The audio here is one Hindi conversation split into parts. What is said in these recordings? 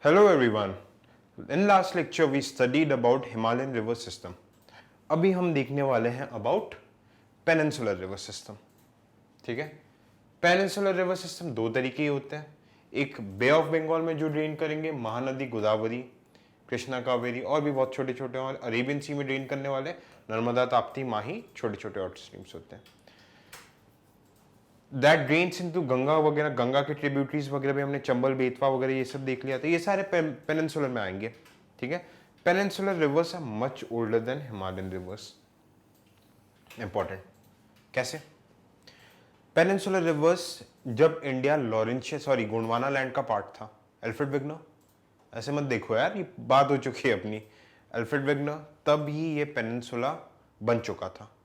Hello everyone. In last lecture we studied about Himalayan river system. अभी हम देखने वाले हैं about peninsular river system. ठीक है? Peninsular river system दो तरीके ही होते हैं. एक बे ऑफ बंगाल में जो ड्रेन करेंगे, महानदी, गोदावरी, कृष्णा, कावेरी और भी बहुत छोटे छोटे, और अरेबियन सी में ड्रेन करने वाले नर्मदा, ताप्ती, माही, छोटे छोटे वाटर स्ट्रीम्स होते हैं. दैट ड्रेन्स इनटू गंगा वगैरह, गंगा के ट्रिब्यूटरीज वगैरह भी हमने चंबल, बेतवा वगैरह ये सब देख लिया. तो ये सारे पेनिनसुलर में आएंगे. ठीक है. Peninsular rivers are much older than Himalayan rivers. Important. कैसे? पेनिनसुलर रिवर्स जब इंडिया गोंडवाना लैंड का पार्ट था, अल्फ्रेड विग्नर, ऐसे मत देखो यार, ये बात हो चुकी है अपनी. अल्फ्रेड विग्नर, तब ही ये पेनिनसुला बन चुका था.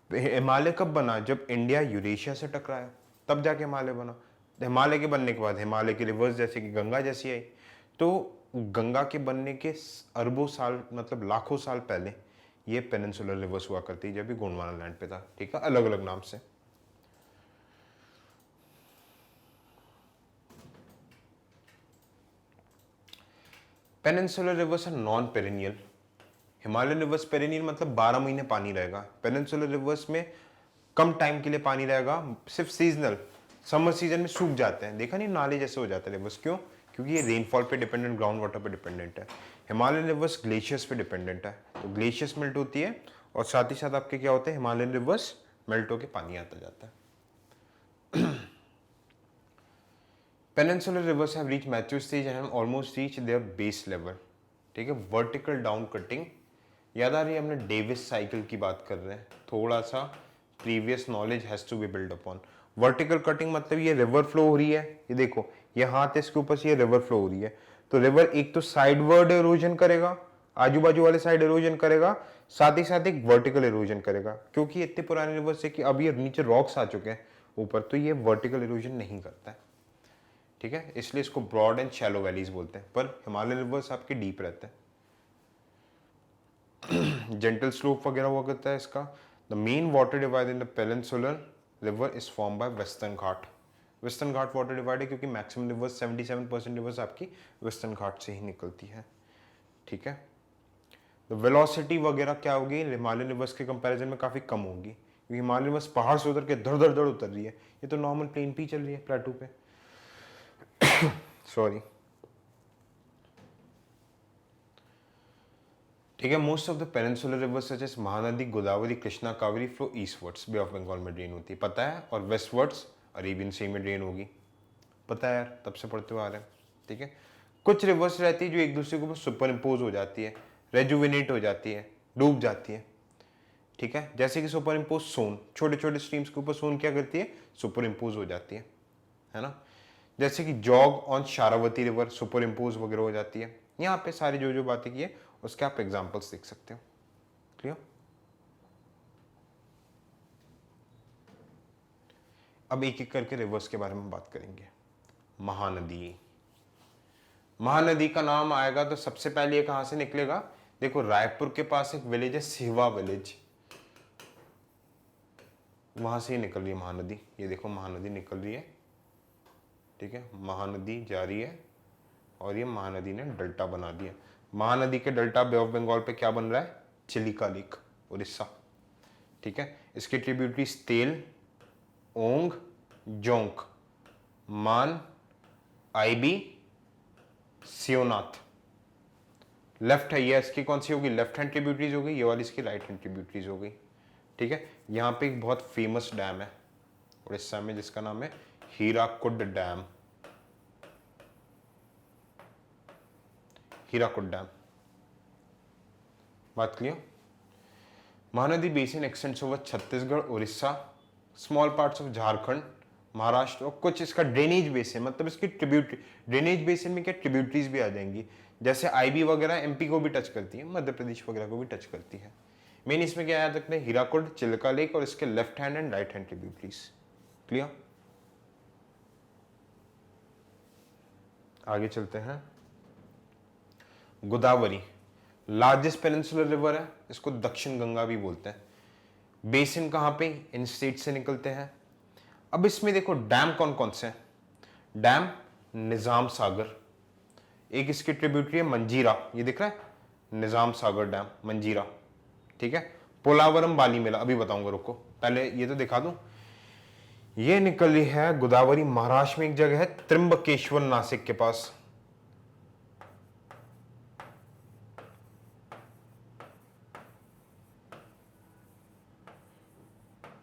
हिमालय कब बना? जब इंडिया यूरेशिया से टकराया, तब जाके हिमालय बना. हिमालय के बनने के बाद हिमालय की रिवर्स जैसे कि गंगा जैसी आई. तो गंगा के बनने के अरबों साल, मतलब लाखों साल पहले ये पेनिनसुलर रिवर्स हुआ करती, जब भी गोंडवाना लैंड पे था. ठीक है, अलग अलग नाम से. Peninsular rivers are non perennial. Himalayan rivers perennial, मतलब 12 महीने पानी रहेगा. पेनिनसुलर रिवर्स में कम टाइम के लिए पानी रहेगा, सिर्फ सीजनल. समर सीजन में सूख जाते हैं, देखा नहीं, नाले जैसे हो जाते हैं रिवर्स. क्यों? क्योंकि ये रेनफॉल पे डिपेंडेंट, ग्राउंड वाटर पे डिपेंडेंट है. हिमालयन रिवर्स ग्लेशियर्स पे डिपेंडेंट है. तो ग्लेशियर्स मेल्ट होती है और साथ ही साथ आपके क्या होते हैं, हिमालयन रिवर्स मेल्ट होकर पानी आता जाता है. Peninsular reverse have reach mature stage and almost reach there base level. ठीक है. वर्टिकल डाउन कटिंग, याद आ रही है, हमने डेविस साइकिल की बात कर रहे हैं. थोड़ा सा previous knowledge has to be build upon. Vertical cutting मतलब ये रिवर फ्लो हो रही है, ये देखो, ये हाथ है इसके ऊपर से, ये रिवर फ्लो हो रही है. तो रिवर एक तो साइडवर्ड इरोजन करेगा, आजू बाजू वाले साइड इरोजन करेगा, साथ ही साथ एक वर्टिकल इरोजन करेगा. क्योंकि इतने पुराने रिवर से कि अब ये नीचे रॉक्स आ चुके हैं ऊपर, तो ये वर्टिकल इरोजन नहीं करता है. ठीक है, इसलिए इसको ब्रॉड एंड शैलो वैलीज बोलते हैं. पर हिमालयन रिवर्स आपके डीप रहते हैं. जेंटल स्लोप वगैरह हुआ करता है इसका. The main water divide in the peninsular river is form by western Ghat. Western Ghat water divide है क्योंकि मैक्सिमम रिवर्स 77% रिवर्स आपकी वेस्टर्न घाट से ही निकलती है. ठीक है. द वेलोसिटी वगैरह क्या होगी हिमालयन रिवर्स के कंपैरिजन में काफी कम होगी, क्योंकि हिमालयन रिवर्स पहाड़ से उतर के धड़ धड़ धड़ उतर रही है. ये तो नॉर्मल प्लेन पे ही चल रही है, प्लेटू पे. सॉरी. ठीक है. Most of the peninsular rivers such as Mahanadi, Godavari, Krishna, Kaveri flow eastwards, Bay of Bengal में ड्रेन होती है, पता है. और वेस्टवर्ड्स अरेबियन सी में ड्रेन होगी, पता है यार, तब से पढ़ते हुए आ रहे हैं. ठीक है. कुछ रिवर्स रहती है जो एक दूसरे के ऊपर सुपर इम्पोज हो जाती है, रेजुविनेट हो जाती है, डूब जाती है. ठीक है. जैसे कि सुपर इम्पोज सोन, छोटे छोटे स्ट्रीम्स के ऊपर सोन क्या करती है, सुपर इम्पोज हो जाती है ना. जैसे कि jog on Sharavati river, super impose वगैरह हो जाती है. यहाँ पे सारी जो जो बातें की है उसके आप एग्जाम्पल्स देख सकते हो. क्लियर? अब एक एक करके रिवर्स के बारे में बात करेंगे. महानदी. महानदी का नाम आएगा तो सबसे पहले ये कहां से निकलेगा? देखो, रायपुर के पास एक विलेज है, सिहवा विलेज, वहां से ही निकल रही है महानदी. ये देखो, महानदी निकल रही है. ठीक है. महानदी जा रही है और ये महानदी ने डेल्टा बना दिया. महानदी के डेल्टा बे ऑफ बंगाल पे क्या बन रहा है? चिलिका लेक, उड़ीसा. ठीक है. इसकी ट्रिब्यूटरीज तेल, ओंग, जोंक, मान, आईबी, सियोनाथ. लेफ्ट है ये, इसकी कौन सी होगी? लेफ्ट हैंड ट्रिब्यूटरीज होगी. ये वाली इसकी राइट हैंड ट्रिब्यूटरीज होगी. ठीक है. यहां पे एक बहुत फेमस डैम है उड़ीसा में जिसका नाम है हीराकुड डैम. हीराकुड डैम. बात clear? Mahanadi basin x tends over Chhattisgarh, Orissa, small parts of Jharkhand, Maharashtra, और कुछ इसका ड्रेनेज बेसिन, मतलब इसकी ट्रिब्यूटरी. ड्रेनेज बेसिन में क्या ट्रिब्यूटरीज भी आ जाएंगी, जैसे आईबी वगैरह एमपी को भी टच करती है, मध्य प्रदेश वगैरह को भी टच करती है. मेन इसमें क्या याद रखते हैं? हीराकुड, चिल्का लेक और इसके left hand and right hand tributaries. Clear? आगे चलते हैं. गोदावरी लार्जेस्ट पेनिनसुलर रिवर है, इसको दक्षिण गंगा भी बोलते हैं. बेसिन कहां पे? इन स्टेट से निकलते हैं. अब इसमें देखो डैम कौन कौन से हैं. डैम निजाम सागर, एक इसकी ट्रिब्यूटरी है मंजीरा, ये दिख रहा है निजाम सागर डैम मंजीरा, ठीक है। पोलावरम बाली मेला अभी बताऊंगा, रुको पहले ये तो दिखा दूं। ये निकली है गोदावरी महाराष्ट्र में, एक जगह है त्र्यंबकेश्वर नासिक के पास,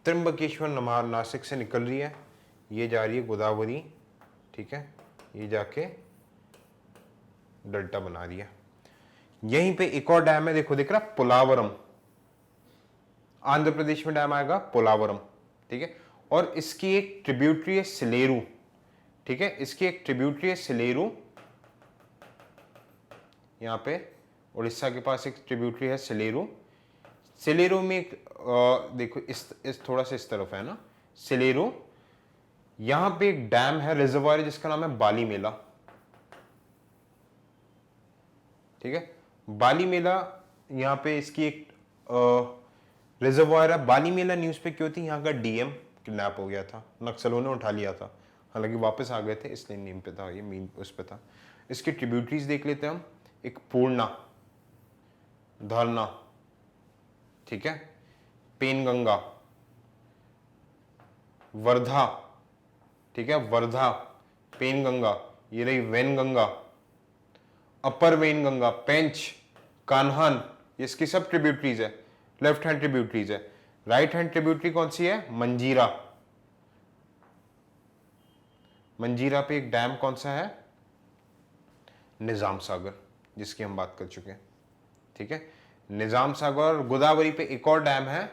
त्र्यंबकेश्वर नासिक से निकल रही है, ये जा रही है गोदावरी, ठीक है, ये जाके डेल्टा बना रही है। यहीं पे एक और डैम है, देखो दिख रहा है पोलावरम, आंध्र प्रदेश में डैम आएगा पोलावरम, ठीक है। और इसकी एक ट्रिब्यूटरी है सिलेरू, ठीक है, इसकी एक ट्रिब्यूटरी है सिलेरू, यहां पे उड़ीसा के पास एक ट्रिब्यूटरी है सिलेरू। सिलेरू में एक देखो इस थोड़ा सा इस तरफ है ना सिलेरू, यहां पे एक डैम है, रिजर्वायर है, जिसका नाम है बाली मेला, ठीक है। बाली मेला यहां पे इसकी एक रिजर्वायर है। बाली मेला न्यूज पे क्यों थी, यहाँ का डीएम किडनैप हो गया था, नक्सलों ने उठा लिया था, हालांकि वापस आ गए थे, इसलिए नीम पे था, ये मीन उस पे था। इसकी ट्रिब्यूटरीज देख लेते हैं हम, एक पूर्णा, धरना, ठीक है, पेनगंगा, वर्धा, ठीक है, वर्धा, पेनगंगा, ये रही वैनगंगा, अपर वेनगंगा, पेंच, कान्हान, इसकी सब ट्रिब्यूटरीज है, लेफ्ट हैंड ट्रिब्यूटरीज है। राइट हैंड ट्रिब्यूटरी कौन सी है, मंजीरा, मंजीरा पे एक डैम कौन सा है, निजाम सागर, जिसकी हम बात कर चुके हैं, ठीक है। निजाम सागर। और गोदावरी पे एक और डैम है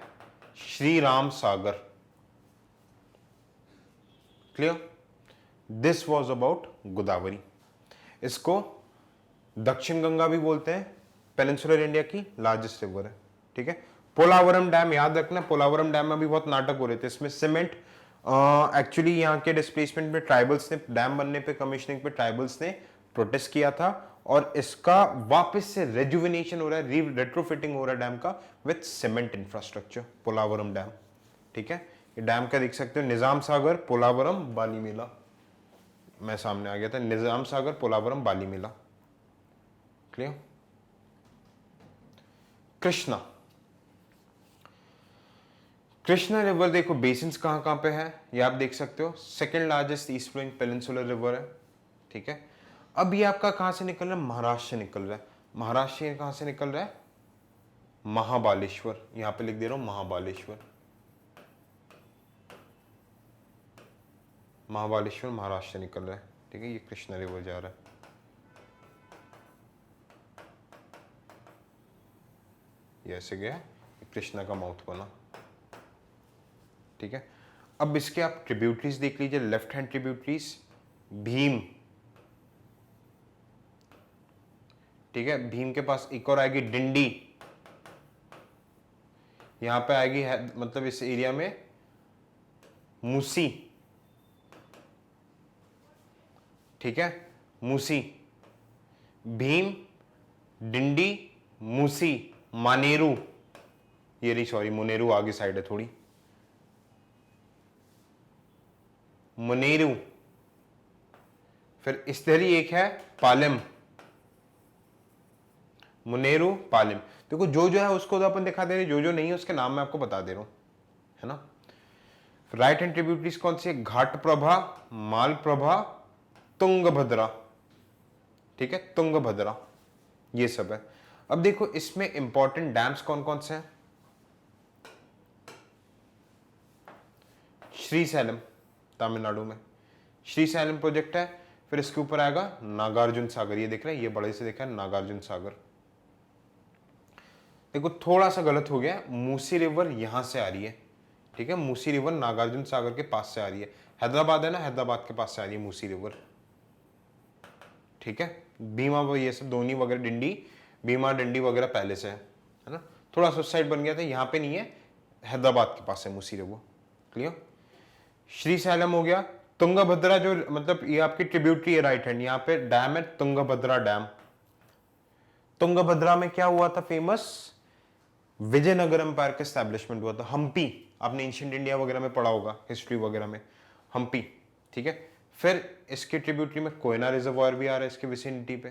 Shri Ram Sagar, clear. This was about Godavari. इसको दक्षिण गंगा भी बोलते हैं, पेनिनसुलर इंडिया की लार्जेस्ट रिवर है, ठीक है। पोलावरम डैम याद रखना, पोलावरम डैम में भी बहुत नाटक हो रहे थे, इसमें सीमेंट एक्चुअली यहाँ के डिस्प्लेसमेंट में ट्राइबल्स ने, डैम बनने पे कमिश्निंग पे ट्राइबल्स ने प्रोटेस्ट किया था, और इसका वापस से रेजुविनेशन हो रहा है, रेट्रोफिटिंग हो रहा है डैम का with cement infrastructure, Polavaram dam, ठीक है। ये डैम का देख सकते हो, निजाम सागर, पोलावरम, बाली मेला, मैं सामने आ गया था, Nizam Sagar, Polavaram, Balimela, clear. Krishna, Krishna river देखो बेसिन्स कहां कहां पे है, ये आप देख सकते हो, second largest east flowing peninsular river है, ठीक है। अब ये आपका कहां से निकल रहा है, महाराष्ट्र से निकल रहा है। महाराष्ट्र से कहां से निकल रहा है, महाबालेश्वर, यहां पे लिख दे रहा हूं महाबालेश्वर, महाबालेश्वर महाराष्ट्र से निकल रहा है, ठीक है। ये कृष्णा रिवर जा रहा है, ये ऐसे गया, कृष्णा का माउथ बना, ठीक है। अब इसके आप ट्रिब्यूटरीज देख लीजिए, लेफ्ट हैंड ट्रिब्यूटरीज, भीम, ठीक है, भीम के पास एक और आएगी डिंडी, यहां पे आएगी है, मतलब इस एरिया में मूसी, ठीक है, मूसी, भीम, डिंडी, मूसी, मानेरू, ये रही, सॉरी मुनेरू आगे साइड है थोड़ी, मुनेरू। फिर इस तरह एक है पालिम, मुनेरू, पालिम। देखो जो है उसको तो अपन दिखा दे रहे, जो नहीं है उसके नाम मैं आपको बता दे रहा हूं, है ना। राइट हैंड ट्रिब्यूटरीज कौन सी है, घाट प्रभा, माल प्रभा, तुंगभद्रा, ठीक है, तुंगभद्रा, ये सब है। अब देखो इसमें इंपॉर्टेंट डैम्स कौन कौन से हैं, श्रीशैलम, तमिलनाडु में श्रीशैलम प्रोजेक्ट है। फिर इसके ऊपर आएगा नागार्जुन सागर, ये देख रहे हैं, ये बड़े से देखा है नागार्जुन सागर। देखो थोड़ा सा गलत हो गया, मूसी रिवर यहां से आ रही है, ठीक है, मूसी रिवर नागार्जुन सागर के पास से आ रही है, हैदराबाद है ना, हैदराबाद के पास से आ रही है मूसी रिवर, ठीक है। भीमा वो ये सब धोनी वगैरह, डिंडी, भीमा डिंडी वगैरह पहले से है ना, थोड़ा सा साइड बन गया था, यहाँ पे नहीं है, हैदराबाद के पास है मूसी रिवर, क्लियर। श्रीशैलम हो गया। तुंगभद्रा जो मतलब ये आपकी ट्रिब्यूटरी है राइट हैंड, यहाँ पे डैम है तुंगभद्रा डैम। तुंगभद्रा में क्या हुआ था फेमस, विजयनगर एम्पायर का एस्टैब्लिशमेंट हुआ था। हम्पी, आपने एंशिएंट इंडिया वगैरह में पढ़ा होगा, हिस्ट्री वगैरह में, हम्पी, ठीक है। फिर इसके ट्रिब्यूटरी में कोयना रिजर्वायर भी आ रहा है इसके विसिनिटी पे।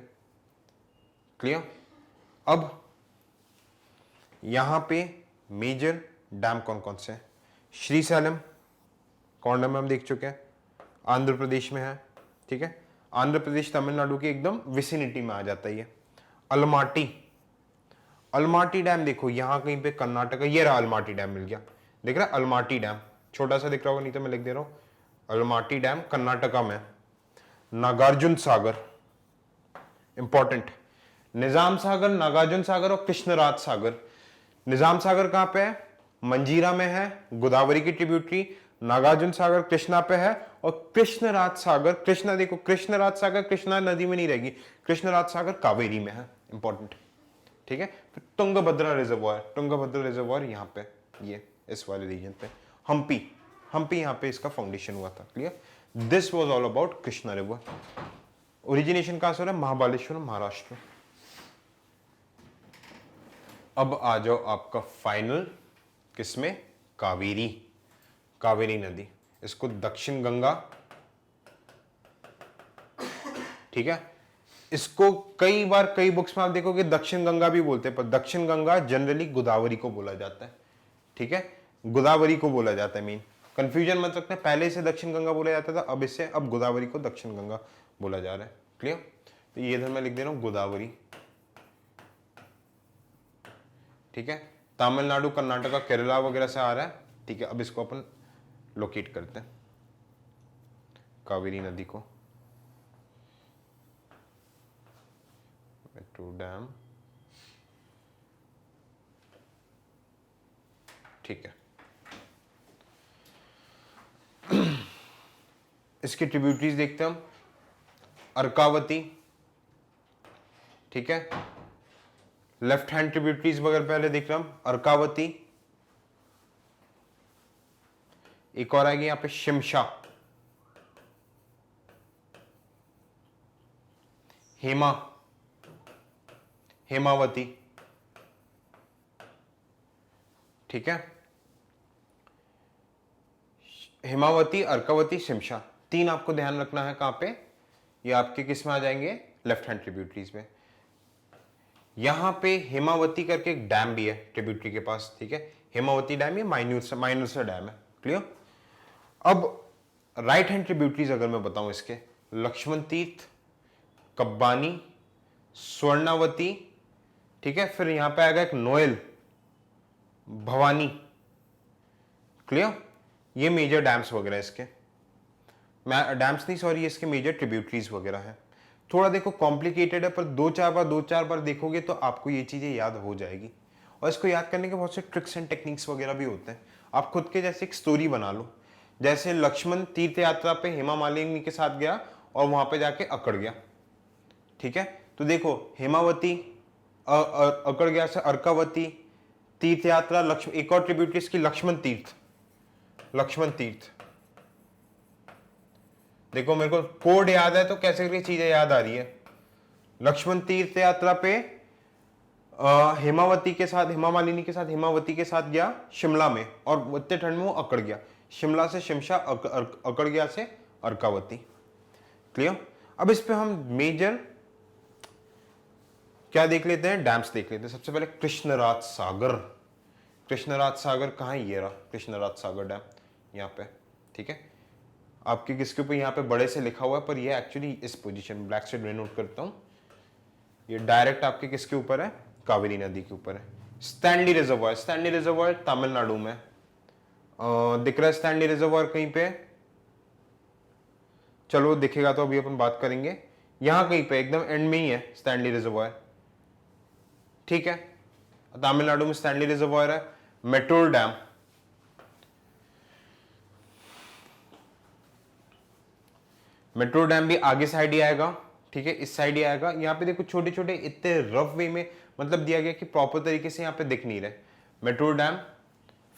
क्लियर? अब यहां पे मेजर डैम कौन कौन से हैं? श्रीशैलम कौंडम हम देख चुके हैं, आंध्र प्रदेश में है, ठीक है, आंध्र प्रदेश तमिलनाडु के एकदम विसिनिटी में आ जाता है ये। अलमाटी, अलमाटी डैम देखो यहां कहीं पे कर्नाटक, ये रहा अलमाटी डैम, मिल गया, देख रहा है अलमाटी डैम, छोटा सा दिख रहा होगा, नहीं तो मैं लिख दे रहा हूं, अलमाटी डैम कर्नाटका में। नागार्जुन सागर इंपॉर्टेंट, निजाम सागर, नागार्जुन सागर और कृष्णराज सागर। निजाम सागर कहां पे है? मंजीरा में है, गोदावरी की ट्रिब्यूटरी। नागार्जुन सागर कृष्णा पे है, और कृष्णराज सागर, कृष्णा देखो, कृष्णराज सागर कृष्णा नदी में नहीं रहेगी, कृष्णराज सागर कावेरी में है, इंपॉर्टेंट, ठीक है। फिर तुंगभद्रा रिजर्वायर, तुंगभद्रा रिजर्वायर यहाँ पे, ये इस वाले रीजन पे। हम्पी, हम्पी यहाँ पे इसका फाउंडेशन हुआ था। Clear? This was all about Krishna river. Origination कहां से हो रहा है? महाबलेश्वर, महाराष्ट्र। अब आ जाओ आपका फाइनल किसमें? कावेरी, कावेरी नदी। इसको दक्षिण गंगा, ठीक है, इसको कई बार कई बुक्स में आप देखोगे दक्षिण गंगा भी बोलते हैं, पर दक्षिण गंगा जनरली गोदावरी को बोला जाता है, ठीक है, गोदावरी को बोला जाता है। मीन कंफ्यूजन मत रखना, पहले इसे दक्षिण गंगा बोला जाता था, अब इससे अब गोदावरी को दक्षिण गंगा बोला जा रहा है। क्लियर? तो ये इधर मैं लिख दे रहा हूं गोदावरी, ठीक है, तमिलनाडु, कर्नाटका, केरला वगैरह से आ रहा है, ठीक है। अब इसको अपन लोकेट करते हैं कावेरी नदी को। मेट्रो डैम, ठीक है। इसकी ट्रिब्यूटरीज देखते हैं हम। अर्कावती, ठीक है, लेफ्ट हैंड ट्रिब्यूटरीज वगैरह पहले देख रहे हम। अर्कावती, एक और आएगी यहां पे शिमशा, हेमा, हेमावती, ठीक है, हेमावती, अर्कावती, शिमशा, तीन आपको ध्यान रखना है। कहां पे? ये आपके किस में आ जाएंगे? लेफ्ट हैंड ट्रिब्यूटरीज में। यहां पे हेमावती करके एक डैम भी है ट्रिब्यूटरी के पास, ठीक है, हेमावती डैम, ये माइनर सा डैम है। क्लियर? अब राइट हैंड ट्रिब्यूटरीज अगर मैं बताऊं इसके, लक्ष्मण तीर्थ, कब्बानी, स्वर्णावती, ठीक है, फिर यहां पे आएगा एक नोएल, भवानी। क्लियर? ये मेजर डैम्स वगैरह इसके, डैम्स नहीं सॉरी, इसके मेजर ट्रिब्यूटरीज वगैरह है। थोड़ा देखो कॉम्प्लिकेटेड है, पर दो चार बार देखोगे तो आपको ये चीजें याद हो जाएगी। और इसको याद करने के बहुत से ट्रिक्स एंड टेक्निक्स वगैरह भी होते हैं। आप खुद के जैसे एक स्टोरी बना लो, जैसे लक्ष्मण तीर्थ यात्रा पे हेमा मालिनी के साथ गया और वहां पे जाके अकड़ गया, ठीक है, तो देखो हेमावती, अकड़ गया से अर्कावती, तीर्थ यात्रा, लक्ष्मण, एक और ट्रिब्यूटरी इसकी लक्ष्मण तीर्थ, लक्ष्मण तीर्थ। देखो मेरे को कोड याद है तो कैसे करके चीजें याद आ रही है। लक्ष्मण तीर्थ यात्रा पे हेमावती के साथ, हेमा मालिनी के साथ, हेमावती के साथ गया शिमला में, और इतने ठंड में वो अकड़ गया, शिमला से शिमशा, अकड़ गया से अर्कावती। क्लियर? अब इस पे हम मेजर क्या देख लेते हैं? डैम्स देख लेते हैं। सबसे पहले कृष्णराज सागर, कृष्णराज सागर कहां है? ये रहा कृष्णराज सागर डैम, यहाँ पे, ठीक है, आपके किसके ऊपर यहाँ पे बड़े से लिखा हुआ है, पर ये एक्चुअली इस पोजीशन, ब्लैक से डिनोट करता हूं, ये डायरेक्ट आपके किसके ऊपर है? कावेरी नदी के ऊपर है। Stanley reservoir, Stanley reservoir Tamil Nadu में दिख रहा है। स्टैनली रिजर्वायर कहीं पे, चलो दिखेगा तो अभी अपन बात करेंगे, यहां कहीं पे एकदम एंड में ही है स्टैनली रिजर्वायर, ठीक है, तमिलनाडु में स्टैनली रिजर्वायर है। मेट्रोल डैम, मेट्रो डैम भी आगे साइड ही आएगा, ठीक है, इस साइड ही आएगा। यहाँ पे देखो छोटे छोटे इतने रफ वे में मतलब दिया गया कि प्रॉपर तरीके से यहाँ पे दिख नहीं रहे। मेट्रो डैम,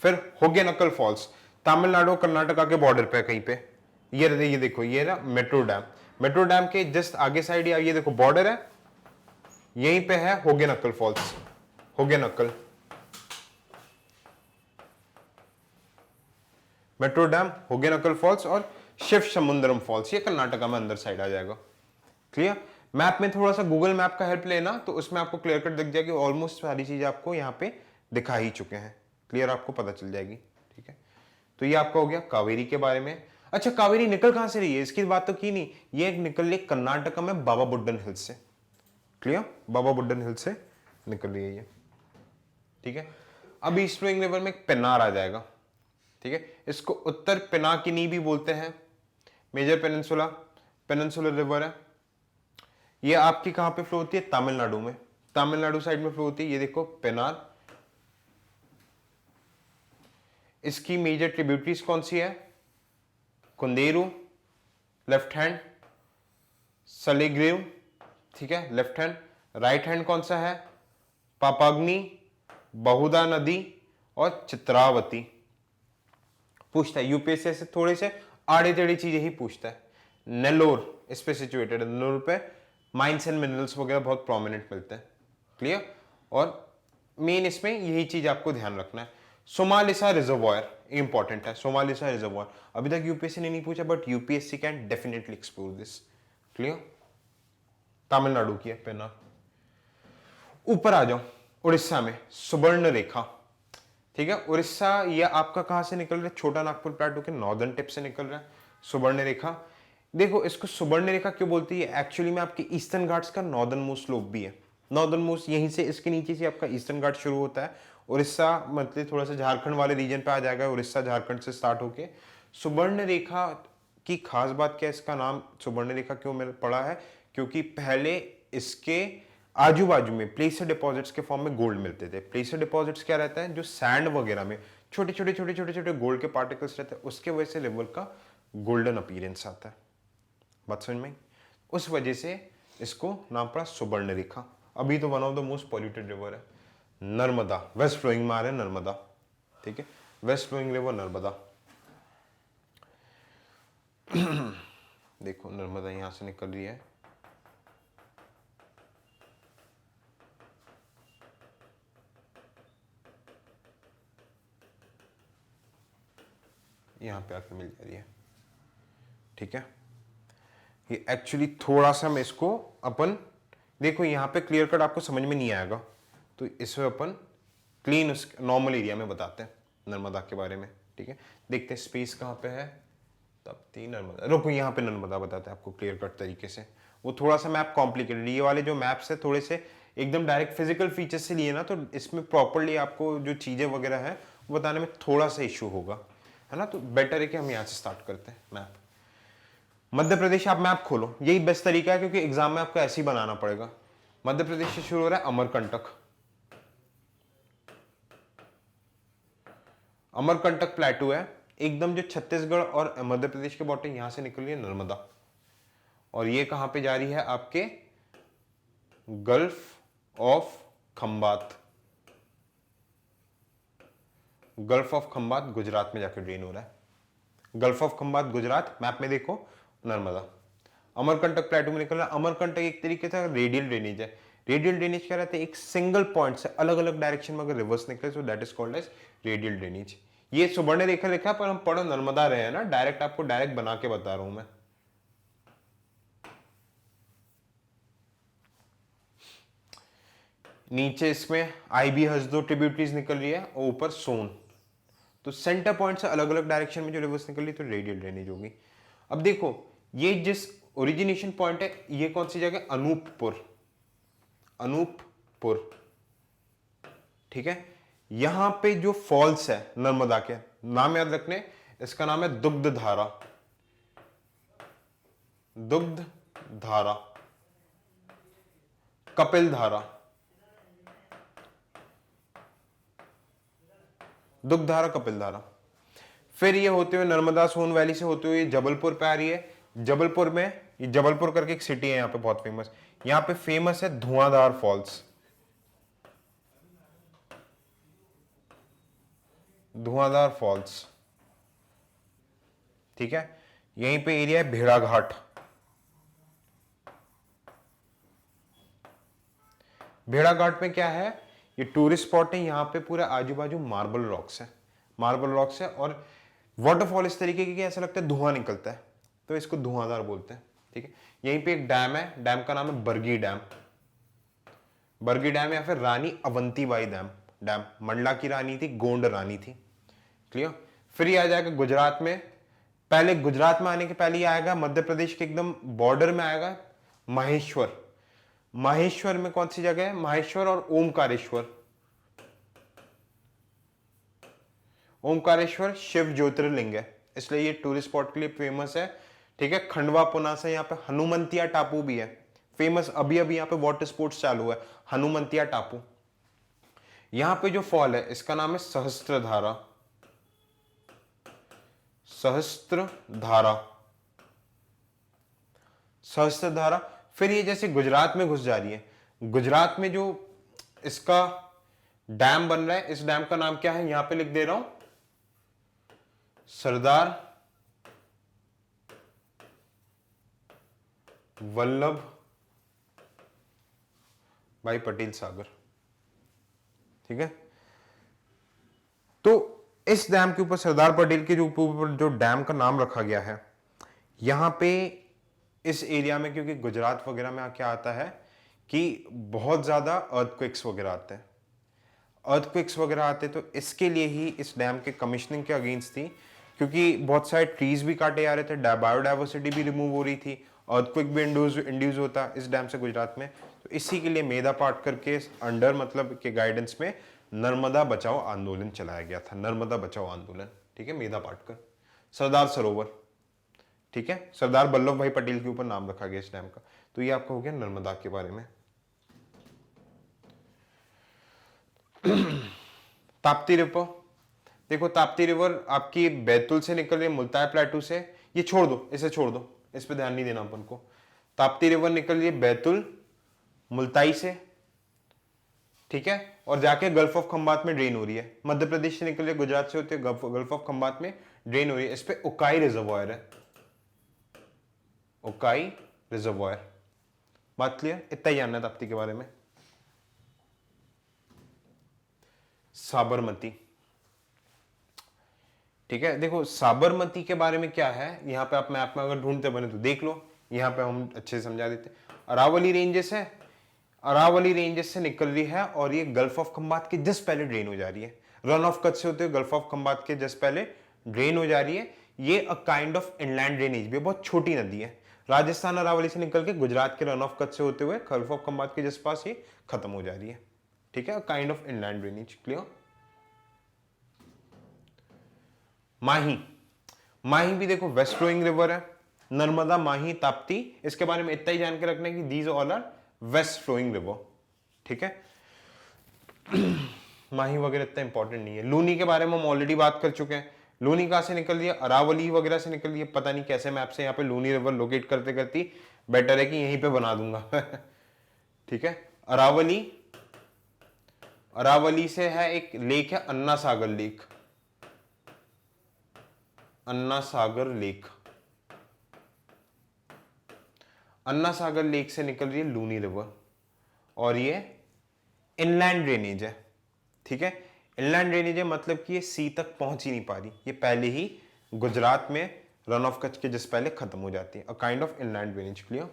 फिर होगेनकल फॉल्स, तमिलनाडु कर्नाटका के बॉर्डर पे कहीं पे, ये देखो ये ना मेट्रो डैम, मेट्रो डैम के जस्ट आगे साइड ही, ये देखो बॉर्डर है, यहीं पे है Hogenakkal falls, Hogenakkal, Mettur dam, Hogenakkal falls और शिव समुद्रम फॉल्स, ये कर्नाटका में अंदर साइड आ जाएगा। क्लियर? मैप में थोड़ा सा गूगल मैप का हेल्प लेना तो उसमें आपको क्लियर कट दिख जाएगी, ऑलमोस्ट सारी चीजें आपको यहाँ पे दिखा ही चुके हैं, क्लियर आपको पता चल जाएगी। ठीक है, तो ये आपका हो गया कावेरी के बारे में। अच्छा, कावेरी निकल कहां से रही है इसकी बात तो की नहीं, ये एक निकल रही कर्नाटका में बाबा बुड्डन हिल से। क्लियर? बाबा बुड्डन हिल से निकल रही है ये। ठीक है, अब ईस्ट फ्लोइंग रिवर में एक पेन्नार आ जाएगा। ठीक है, इसको उत्तर पिनाकिनी भी बोलते हैं, मेजर पेनिनसुला पेनिनसुलर रिवर है। ये आपकी कहां पे फ्लो होती है? तमिलनाडु में, तमिलनाडु साइड में फ्लो होती है। ये देखो पेनार, इसकी मेजर ट्रिब्यूटरीज कौन सी है? कुंदेरू लेफ्ट हैंड, सलेग्रेव, ठीक है लेफ्ट हैंड, राइट हैंड कौन सा है? पापाग्नि, बहुदा नदी और चित्रावती। पूछता है यूपीएससी से थोड़े से आड़े टेढ़ी चीजें ही पूछता है। नेल्लोर इस पे सिचुएटेड है, नेल्लोर पे माइंस एंड मिनरल्स वगैरह बहुत प्रोमिनेंट मिलते हैं। क्लियर? और मेन इसमें यही चीज आपको ध्यान रखना है। सोमालिसा रिजर्वॉयर इंपॉर्टेंट है, सोमालिसा रिजर्वॉयर अभी तक यूपीएससी ने नहीं पूछा, but UPSC can definitely explore this. Clear? Tamil Nadu की है पेना। ऊपर आ जाओ, उड़ीसा में सुवर्ण रेखा। ठीक है, उड़ीसा ये आपका कहां से निकल रहा है? छोटा नागपुर प्लेटो के नॉर्दर्न टिप से निकल रहा है सुवर्ण रेखा। देखो इसको सुवर्ण रेखा क्यों बोलती है? एक्चुअली में आपके ईस्टर्न घाट्स का नॉर्दर्न मोस्ट स्लोप भी है, नॉर्दर्न मोस्ट यहीं से, इसके नीचे से आपका ईस्टर्न घाट शुरू होता है। उड़ीसा मतलब थोड़ा सा झारखंड वाले रीजन पे आ जाएगा, उड़ीसा झारखंड से स्टार्ट होके सुवर्ण रेखा की खास बात क्या है? इसका नाम सुवर्ण रेखा क्यों मैंने पढ़ा है? क्योंकि पहले इसके आजू बाजू में प्लेसर डिपॉजिट्स के फॉर्म में गोल्ड मिलते थे। प्लेसर डिपॉजिट्स क्या रहता है? जो सैंड वगैरह में छोटे छोटे छोटे छोटे छोटे गोल्ड के पार्टिकल्स रहते हैं, उसके वजह से रिवर का गोल्डन अपीयरेंस आता है। बात समझ में? उस वजह से इसको नाम पड़ा सुवर्ण रेखा। अभी तो one of the most polluted river है नर्मदा, वेस्ट फ्लोइंग में आ रहा है नर्मदा। ठीक है, वेस्ट फ्लोइंग रिवर नर्मदा। देखो नर्मदा यहां से निकल रही है, यहां पे आके मिल जा रही है। ठीक है, ये एक्चुअली थोड़ा सा मैं इसको अपन देखो यहां पे क्लियर कट आपको समझ में नहीं आएगा, तो इसमें अपन क्लीन नॉर्मल एरिया में बताते हैं नर्मदा के बारे में। ठीक है, देखते हैं स्पेस कहां पे है। तप्ती नर्मदा, रुको यहाँ पे नर्मदा बताते हैं आपको क्लियर कट तरीके से। वो थोड़ा सा मैप कॉम्प्लिकेटेड, ये वाले जो मैप्स है थोड़े से एकदम डायरेक्ट फिजिकल फीचर्स से लिए ना, तो इसमें प्रॉपरली आपको जो चीजें वगैरह है वो बताने में थोड़ा सा इशू होगा, है ना। तो बेटर है कि हम यहाँ से स्टार्ट करते हैं मैप। मध्य प्रदेश आप मैप खोलो, यही बेस्ट तरीका है क्योंकि एग्जाम में आपको ऐसे ही बनाना पड़ेगा। मध्य प्रदेश से शुरू हो रहा है अमरकंटक, अमरकंटक प्लेटू है एकदम जो छत्तीसगढ़ और मध्य प्रदेश के बॉर्डर यहां से निकल रही है नर्मदा, और ये कहां पे जा रही है? आपके gulf of Khambhat, gulf of Khambhat Gujarat में जाकर ड्रेन हो रहा है। Gulf of Khambhat Gujarat, map में देखो नर्मदा। अमरकंटक प्लेटू में निकल रहा है। अमरकंटक एक तरीके से रेडियल ड्रेनेज है। रेडियल ड्रेनेज क्या रहता है? एक सिंगल पॉइंट से अलग अलग डायरेक्शन में अगर रिवर्स निकले तो that is called as radial drainage. ये सुवर्ण रेखा लिखा पर हम पढ़ नर्मदा रहे हैं ना, डायरेक्ट आपको डायरेक्ट बना के बता रहा हूं मैं। नीचे इसमें आईबी हसदो ट्रिब्यूटरीज निकल रही है और ऊपर सोन, तो सेंटर पॉइंट से अलग अलग डायरेक्शन में जो रिवर्स निकल रही तो रेडियल ड्रेनेज होगी। अब देखो ये जिस ओरिजिनेशन पॉइंट है ये कौन सी जगह? अनूपपुर, अनूपपुर। ठीक है, यहां पे जो फॉल्स है नर्मदा के, नाम याद रखने, इसका नाम है दुग्ध धारा, दुग्ध धारा, कपिल धारा, दुग्ध धारा, कपिल धारा। फिर ये होते हुए नर्मदा सोन वैली से होते हुए जबलपुर पे आ रही है। जबलपुर में ये जबलपुर करके एक सिटी है यहाँ पे बहुत फेमस, यहाँ पे फेमस है धुआंधार फॉल्स, धुआंधार फॉल्स। ठीक है, यहीं पे एरिया है भेड़ाघाट, भेड़ाघाट में क्या है? ये टूरिस्ट स्पॉट है, यहाँ पे पूरा आजू बाजू मार्बल रॉक्स है, मार्बल रॉक्स है और वाटरफॉल इस तरीके की ऐसा लगता है धुआं निकलता है, तो इसको धुआंधार बोलते हैं। ठीक है, यहीं पे एक डैम है, डैम का नाम है बरगी डैम, बरगी डैम, या फिर रानी अवंतीबाई डैम। डैम मंडला की रानी थी, गोंड रानी थी। क्लियर। फिर ये आ जाएगा गुजरात में, पहले गुजरात में आने के पहले ही आएगा मध्य प्रदेश के एकदम बॉर्डर में आएगा महेश्वर। महेश्वर में कौन सी जगह है? महेश्वर और ओमकारेश्वर। ओमकारेश्वर शिव ज्योतिर्लिंग है, इसलिए ये टूरिस्ट स्पॉट के लिए फेमस है। ठीक है, खंडवा पुनासा, यहाँ पे हनुमंतिया टापू भी है फेमस, अभी अभी यहाँ पे वाटर स्पोर्ट्स चालू है, हनुमंतिया टापू। यहां पे जो फॉल है इसका नाम है सहस्त्रधारा, सहस्त्रधारा, सहस्त्रधारा। फिर ये जैसे गुजरात में घुस जा रही है, गुजरात में जो इसका डैम बन रहा है, इस डैम का नाम क्या है, यहां पे लिख दे रहा हूं, सरदार वल्लभ भाई पटेल सागर। ठीक है, तो इस डैम के ऊपर, सरदार पटेल के जो ऊपर जो डैम का नाम रखा गया है, यहां पे इस एरिया में, क्योंकि गुजरात वगैरह में क्या आता है कि बहुत ज्यादा अर्थक्वेक्स वगैरह आते हैं, अर्थक्वेक्स वगैरह आते, तो इसके लिए ही इस डैम के कमिश्निंग के अगेंस्ट थी, क्योंकि बहुत सारे ट्रीज भी काटे जा रहे थे, बायोडाइवर्सिटी भी रिमूव हो रही थी, अर्थक्वेक भी इंड्यूस होता इस डैम से गुजरात में। तो इसी के लिए मेधा पाटकर के अंडर मतलब के गाइडेंस में नर्मदा बचाओ आंदोलन चलाया गया था, नर्मदा बचाओ आंदोलन। ठीक है, मेधा पाटकर। सरदार सरोवर, ठीक है, सरदार वल्लभ भाई पटेल के ऊपर नाम रखा गया इस डैम का। तो ये आपका हो गया नर्मदा के बारे में। ताप्ती रिवर, देखो ताप्ती रिवर आपकी बैतूल से निकल रही है, मुल्ताई प्लेटू से, ये छोड़ दो, इसे छोड़ दो, इस पे ध्यान नहीं देना अपन को। ताप्ती रिवर निकल रही है बैतूल मुल्ताई से, ठीक है, और जाके गल्फ ऑफ खंबात में ड्रेन हो रही है, मध्य प्रदेश से निकल रही है, गुजरात से होते गल्फ ऑफ खंबात में ड्रेन हो रही है। इस पे उकाई रिजर्वायर है, उकाई रिजर्वायर। बात क्लियर? इतना ही जानना है ताप्ती के बारे में। साबरमती, ठीक है, देखो साबरमती के बारे में क्या है, यहां पे आप मैप में अगर ढूंढते बने तो देख लो, यहां पे हम अच्छे से समझा देते। अरावली रेंजेस है, अरावली रेंजेस से निकल रही है और ये गल्फ ऑफ खंबात के जस्ट पहले ड्रेन हो जा रही है, रन ऑफ कच्छ से होते हुए गल्फ ऑफ खंबात के जस्ट पहले ड्रेन हो जा रही है। ये अ काइंड ऑफ इनलैंड ड्रेनेज भी, बहुत छोटी नदी है, राजस्थान अरावली से निकल के गुजरात के रन ऑफ कच्छ से होते हुए गल्फ ऑफ खंबात के जस्ट पास ये खत्म हो जा रही है। ठीक है, kind of inland drainage. Clear? Mahi, Mahi भी देखो वेस्ट फ्लोइंग रिवर है, नर्मदा, माही, ताप्ती, इसके बारे में इतना ही जान के रखना है कि these all are west flowing river. ठीक है, माही वगैरह इतना इंपॉर्टेंट नहीं है। लूनी के बारे में हम ऑलरेडी बात कर चुके हैं, लूनी कहां से निकल रही है, अरावली वगैरह से निकल रही है, पता नहीं कैसे मैप से यहाँ पे लूनी रिवर लोकेट करते करती, बेटर है कि यहीं पे बना दूंगा। ठीक है, अरावली, अरावली से है एक लेक है अन्ना सागर लेक, अन्ना सागर लेक, अन्ना सागर लेक से निकल रही है लूनी रिवर और ये इनलैंड ड्रेनेज है। ठीक है, इनलैंड ड्रेनेज है मतलब कि ये सी तक पहुंच ही नहीं पा रही, ये पहले ही गुजरात में रन ऑफ कच्छ के जिस पहले खत्म हो जाती है, a kind of inland drainage. Clear?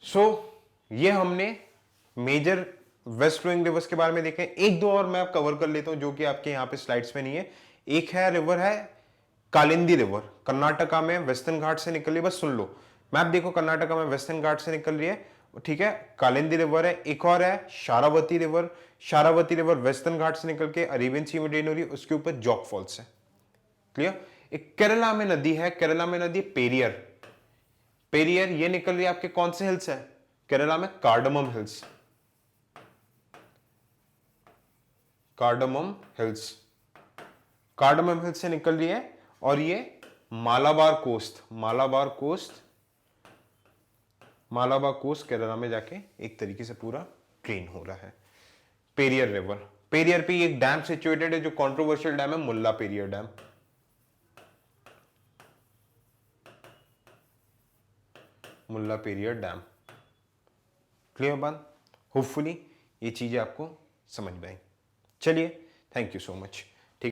So ये हमने मेजर वेस्ट फ्लोइंग रिवर्स के बारे में देखे। एक दो और मैं आप कवर कर लेता हूं जो कि आपके यहां पे स्लाइड्स में नहीं है। एक है रिवर है कालिंदी रिवर, कर्नाटका में वेस्टर्न घाट से निकल रही है, बस सुन लो मैप देखो, कर्नाटका में वेस्टर्न घाट से निकल रही है। ठीक है, कालिंदी रिवर है। एक और है Sharavati river, Sharavati river western Ghat से निकल के अरेबियन सी में ड्रेन हो रही है, उसके ऊपर जॉक फॉल्स है। क्लियर? एक केरला में नदी है, केरला में नदी पेरियर, पेरियर ये निकल रही है आपके कौन से हिल्स है केरला में, cardamom hills, cardamom hills, cardamom hills से निकल रही है और ये Malabar coast, Malabar coast, Malabar coast Kerala में जाके एक तरीके से पूरा ड्रेन हो रहा है। पेरियर रिवर, पेरियर पे एक डैम सिचुएटेड है जो कंट्रोवर्शियल डैम है, मुल्ला पेरियर डैम, मुल्ला पेरियर डैम। क्लियर बात? होपफुली ये चीजें आपको समझ में आई। चलिए, थैंक यू सो मच।